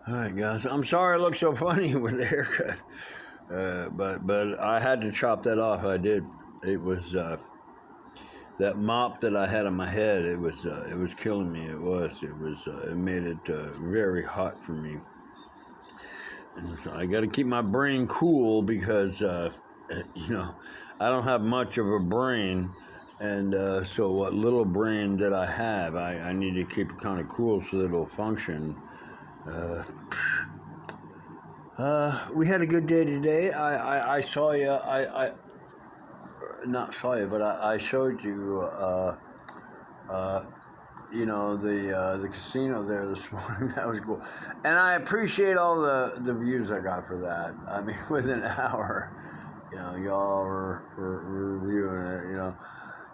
All right, guys. I'm sorry I look so funny with the haircut, but I had to chop that off. I did. It was that mop that I had on my head. It was killing me. It made it very hot for me. And so I got to keep my brain cool because I don't have much of a brain. And so what little brain that I have, I need to keep it kind of cool so that it'll function. We had a good day today. I saw you. I not saw you, but I showed you. The casino there this morning. That was cool, and I appreciate all the views I got for that. I mean, within an hour, y'all were reviewing it.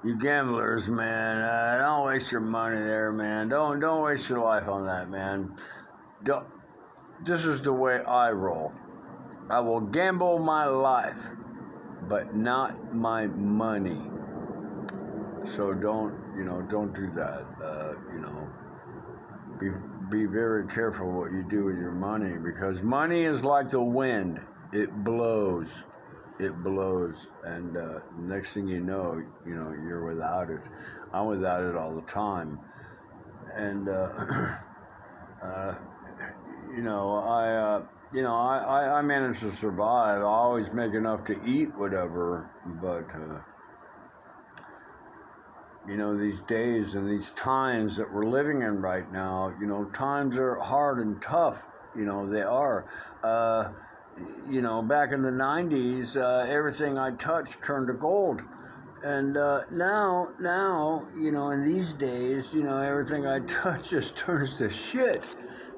You gamblers, man, don't waste your money there, man. Don't waste your life on that, man. Don't. This is the way I roll. I will gamble my life, but not my money. So don't do that. Be very careful what you do with your money, because money is like the wind. It blows, and next thing you know, you're without it. I'm without it all the time, and I manage to survive. I always make enough to eat, whatever, but these days and these times that we're living in right now, times are hard and tough. They are. Back in the 90s, everything I touched turned to gold. And now, in these days, everything I touch just turns to shit.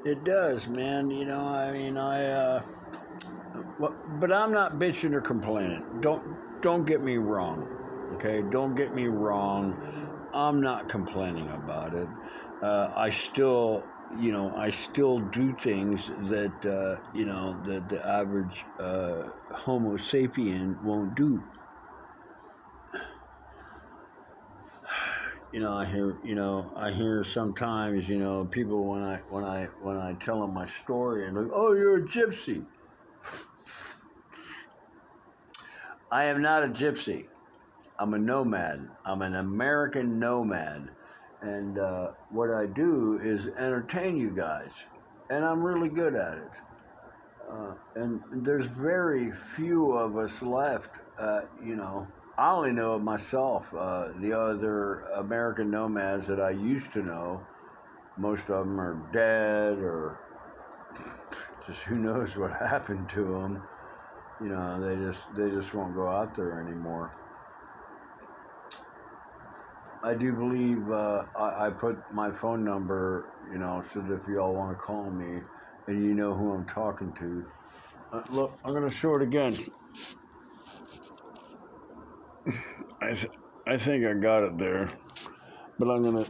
It does, man. But I'm not bitching or complaining. Don't get me wrong, okay? Don't get me wrong. I'm not complaining about it. I still do things that that the average Homo sapien won't do. I hear sometimes, people when I tell them my story and like, oh, you're a gypsy. I am not a gypsy. I'm a nomad. I'm an American nomad. And what I do is entertain you guys. And I'm really good at it. And there's very few of us left, I only know of myself. The other American nomads that I used to know, most of them are dead, or just who knows what happened to them. They just won't go out there anymore. I do believe I put my phone number, so that if y'all want to call me and you know who I'm talking to. Look, I'm gonna show it again. I think I got it there, but I'm gonna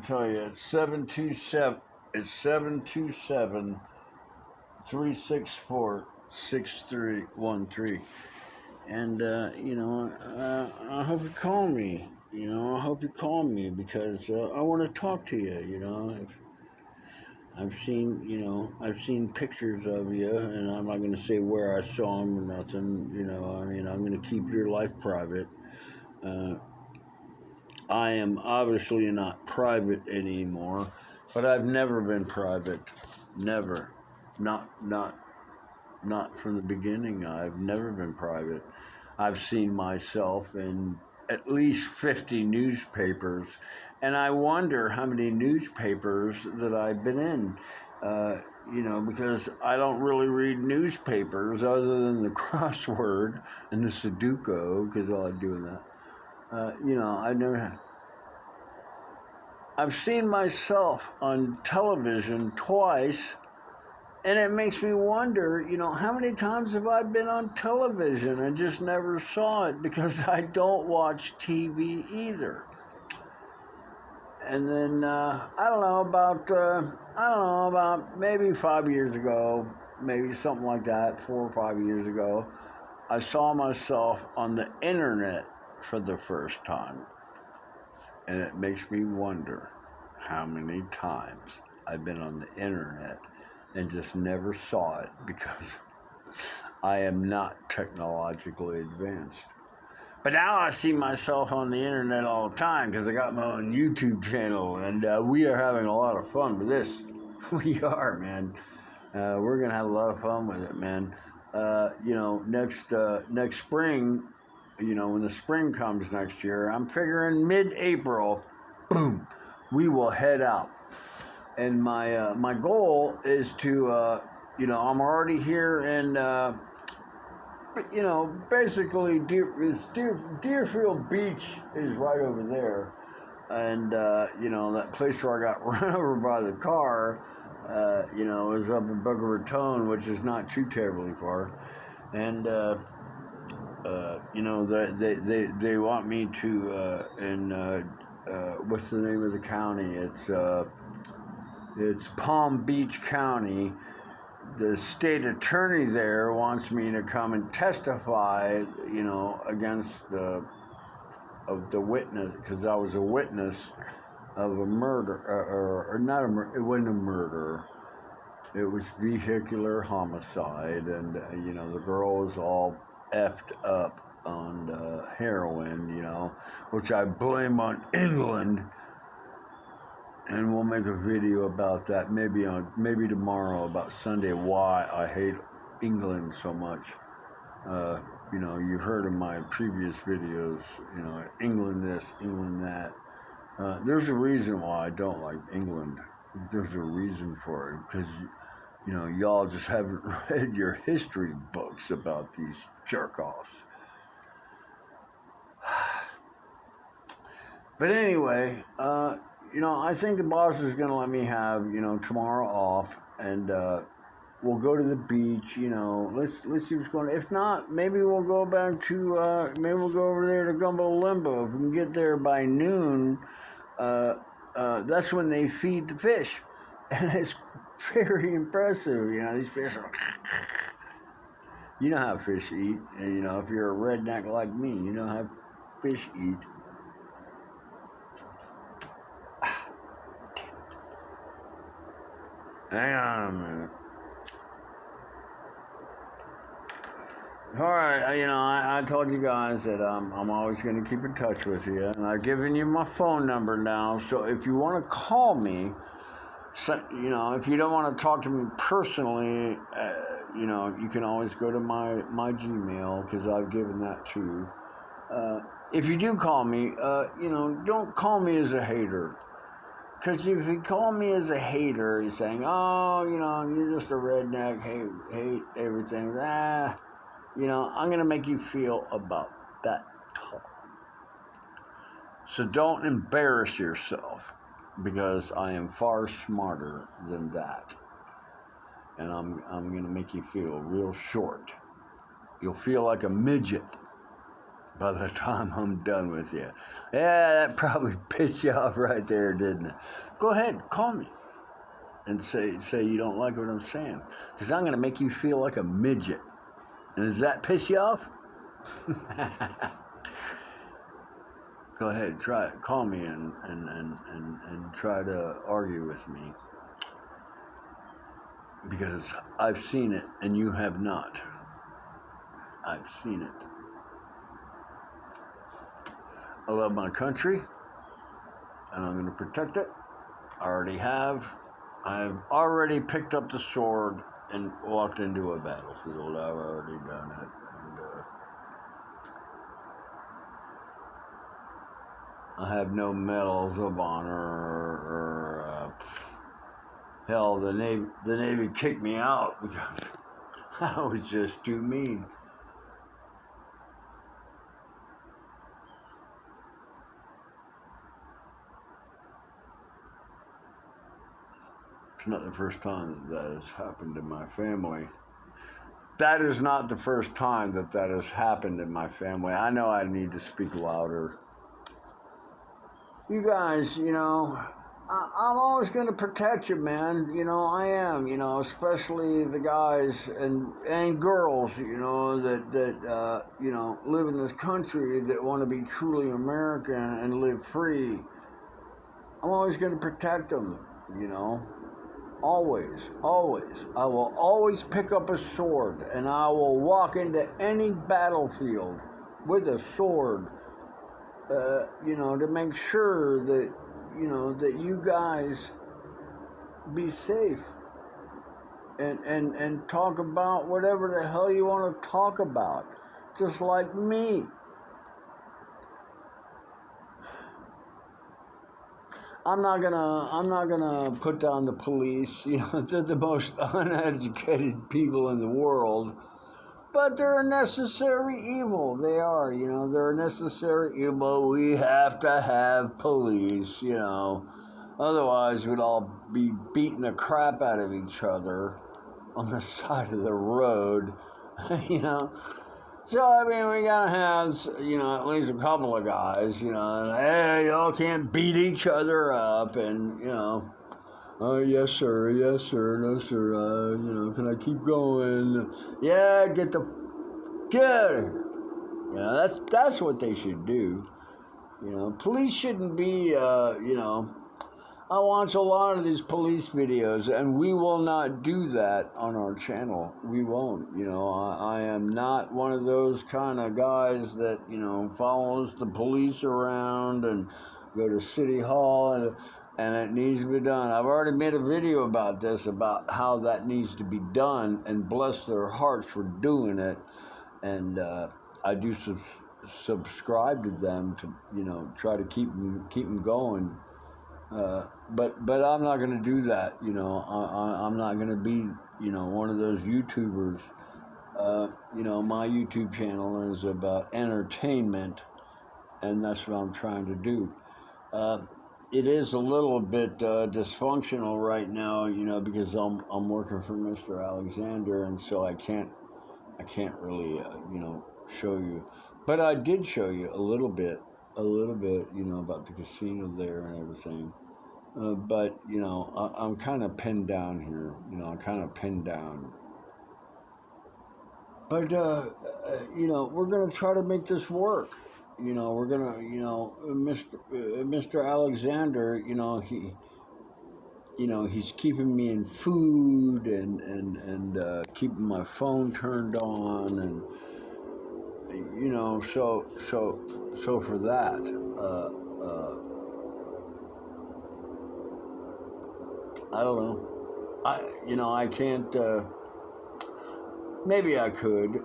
tell you it's 727-364-6313, and I hope you call me. I hope you call me because I want to talk to you. I've seen pictures of you, and I'm not going to say where I saw them or nothing. I'm going to keep your life private. I am obviously not private anymore, but I've never been private. Never. Not from the beginning. I've never been private. I've seen myself in at least 50 newspapers, and I wonder how many newspapers that I've been in. Because I don't really read newspapers other than the crossword and the Sudoku, because all I do is that. I never have. I've seen myself on television twice, and it makes me wonder, how many times have I been on television and just never saw it because I don't watch TV either. And then, I don't know, about maybe 5 years ago, maybe something like that, 4 or 5 years ago, I saw myself on the internet for the first time. And it makes me wonder how many times I've been on the internet and just never saw it because I am not technologically advanced. But now I see myself on the internet all the time because I got my own YouTube channel, and we are having a lot of fun with this. We are, man. We're gonna have a lot of fun with it, man. Next spring, when the spring comes next year, I'm figuring mid-April, boom, we will head out. And my goal is to, I'm already here in. Basically, Deerfield Beach is right over there, and that place where I got run over by the car, is up in Boca Raton, which is not too terribly far, and they want me to what's the name of the county? It's Palm Beach County. The state attorney there wants me to come and testify, against the witness, because I was a witness of a murder, or not a murder. It wasn't a murder. It was vehicular homicide, and the girl was all effed up on heroin, which I blame on England. And we'll make a video about that maybe tomorrow, about Sunday, why I hate England so much. You heard in my previous videos, England this, England that. There's a reason why I don't like England. There's a reason for it, because y'all just haven't read your history books about these jerk-offs. But anyway, I think the boss is going to let me have, tomorrow off, and we'll go to the beach, let's see what's going on. If not, maybe we'll go back to, maybe we'll go over there to Gumbo Limbo. If we can get there by noon, that's when they feed the fish. And it's very impressive, these fish are, you know how fish eat, and, if you're a redneck like me, you know how fish eat. Hang on a minute. All right, I told you guys that I'm always going to keep in touch with you, and I've given you my phone number now. So if you want to call me, if you don't want to talk to me personally, you can always go to my Gmail, because I've given that too. If you do call me, don't call me as a hater. Because if you call me as a hater, you're saying, oh, you're just a redneck, hate everything. I'm going to make you feel about that talk. So don't embarrass yourself, because I am far smarter than that. And I'm going to make you feel real short. You'll feel like a midget by the time I'm done with you. Yeah, that probably pissed you off right there, didn't it? Go ahead, call me and say you don't like what I'm saying, because I'm going to make you feel like a midget. And does that piss you off? Go ahead, try it. Call me and try to argue with me, because I've seen it and you have not. I've seen it. I love my country, and I'm going to protect it. I already have. I've already picked up the sword and walked into a battlefield. I've already done it. And, I have no medals of honor or hell, the Navy kicked me out because I was just too mean. It's not the first time that has happened in my family. That is not the first time that has happened in my family. I know I need to speak louder. You guys, I'm always going to protect you, man. I am, especially the guys and girls, that live in this country, that want to be truly American and live free. I'm always going to protect them, Always, always. I will always pick up a sword, and I will walk into any battlefield with a sword, to make sure that, that you guys be safe. And talk about whatever the hell you want to talk about, just like me. I'm not gonna put down the police. They're the most uneducated people in the world, but they're a necessary evil. They are, they're a necessary evil. We have to have police, Otherwise, we'd all be beating the crap out of each other on the side of the road, So, I mean, we gotta have, at least a couple of guys, and hey, y'all can't beat each other up, and, oh, yes, sir, no, sir, can I keep going? Yeah, get out of here. That's what they should do. Police shouldn't be, I watch a lot of these police videos, and we will not do that on our channel. We won't. I am not one of those kind of guys that, follows the police around and go to City Hall and it needs to be done. I've already made a video about this, about how that needs to be done, and bless their hearts for doing it. And I do subscribe to them to, try to keep them going. But I'm not going to do that, I'm not going to be, one of those YouTubers. My YouTube channel is about entertainment, and that's what I'm trying to do. It is a little bit dysfunctional right now, because I'm working for Mr. Alexander, and so I can't really, show you. But I did show you a little bit, about the casino there and everything. But, I'm kind of pinned down here. I'm kind of pinned down. But, we're going to try to make this work. We're going to, Mr. Alexander, he's keeping me in food and keeping my phone turned on. And, so for that, I don't know. I can't, maybe I could,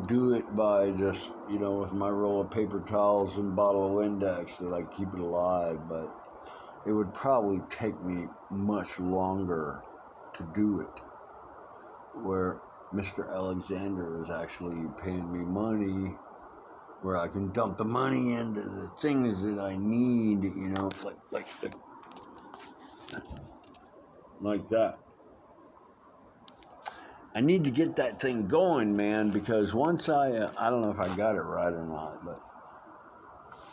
do it by just, with my roll of paper towels and bottle of Windex that I keep it alive, but it would probably take me much longer to do it, where Mr. Alexander is actually paying me money, where I can dump the money into the things that I need, like that. I need to get that thing going, man, because once I don't know if I got it right or not, but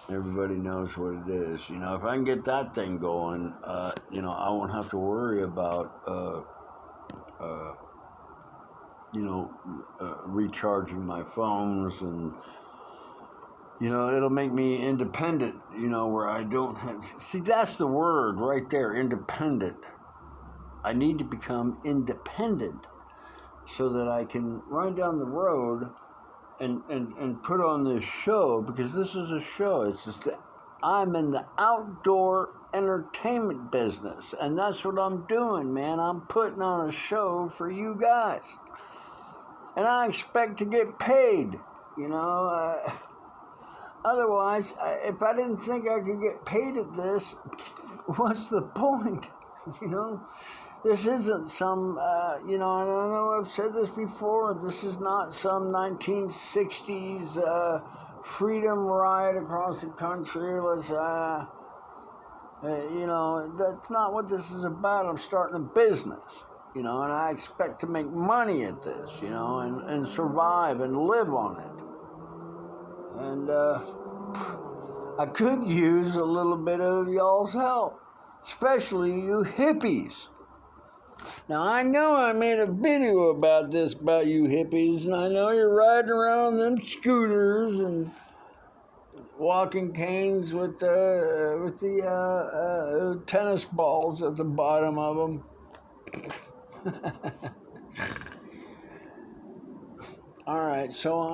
everybody knows what it is. If I can get that thing going, I won't have to worry about, recharging my phones, and, it'll make me independent, where I don't have, see, that's the word right there, independent. I need to become independent so that I can run down the road and put on this show, because this is a show. It's just that I'm in the outdoor entertainment business, and that's what I'm doing, man. I'm putting on a show for you guys, and I expect to get paid, Otherwise, if I didn't think I could get paid at this, what's the point, This isn't some, and I know I've said this before, this is not some 1960s freedom ride across the country. Let's, that's not what this is about. I'm starting a business, and I expect to make money at this, and survive and live on it. And I could use a little bit of y'all's help, especially you hippies. Now, I know I made a video about this, about you hippies, and I know you're riding around them scooters and walking canes with the tennis balls at the bottom of them. All right, so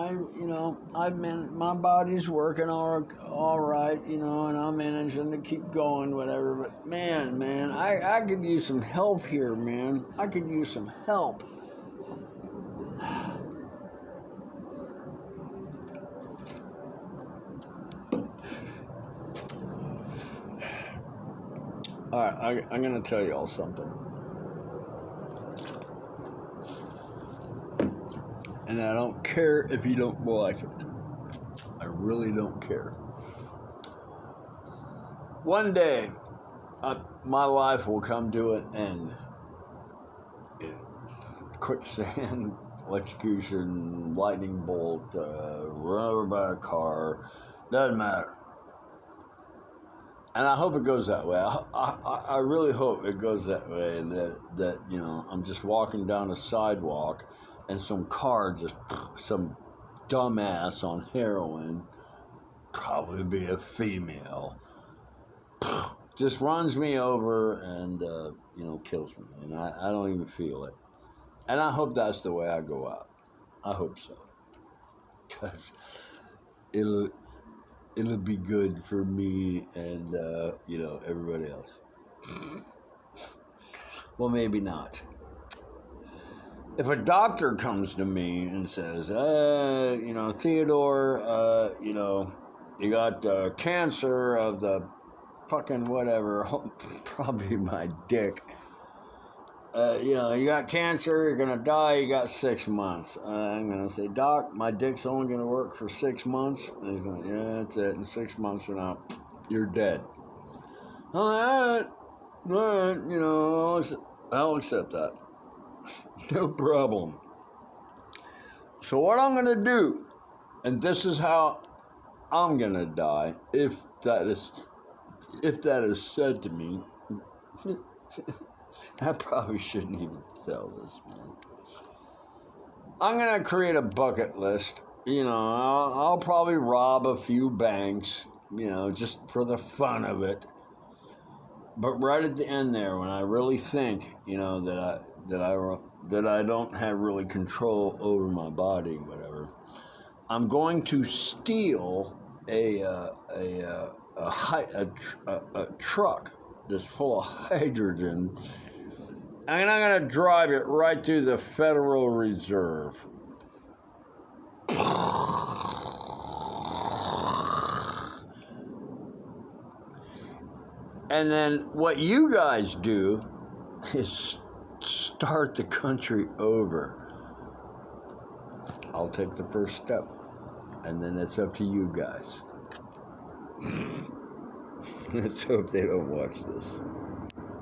my body's working all right, and I'm managing to keep going, whatever. But man, I could use some help here, man. I could use some help. All right, I'm gonna tell y'all something, and I don't care if you don't like it. I really don't care. One day, my life will come to an end. Quicksand, electrocution, lightning bolt, run over by a car, doesn't matter. And I hope it goes that way. I really hope it goes that way, and that I'm just walking down a sidewalk, and some dumbass on heroin, probably be a female, just runs me over and kills me, and I don't even feel it. And I hope that's the way I go out. I hope so, because it'll be good for me and everybody else. Well, maybe not. If a doctor comes to me and says, Theodore, you got cancer of the fucking whatever, probably my dick. You got cancer, you're gonna die, you got 6 months. I'm gonna say, Doc, my dick's only gonna work for 6 months. And he's going, yeah, that's it. In 6 months from now, you're dead. All right, I'll accept that. No problem. So what I'm gonna do, and this is how I'm gonna die, if that is said to me. I probably shouldn't even tell this, man. I'm gonna create a bucket list. I'll probably rob a few banks, just for the fun of it. But right at the end there, when I really think, that I don't have really control over my body, whatever, I'm going to steal a truck that's full of hydrogen, and I'm going to drive it right through the Federal Reserve. And then what you guys do is start the country over. I'll take the first step, and then it's up to you guys. Let's hope they don't watch this.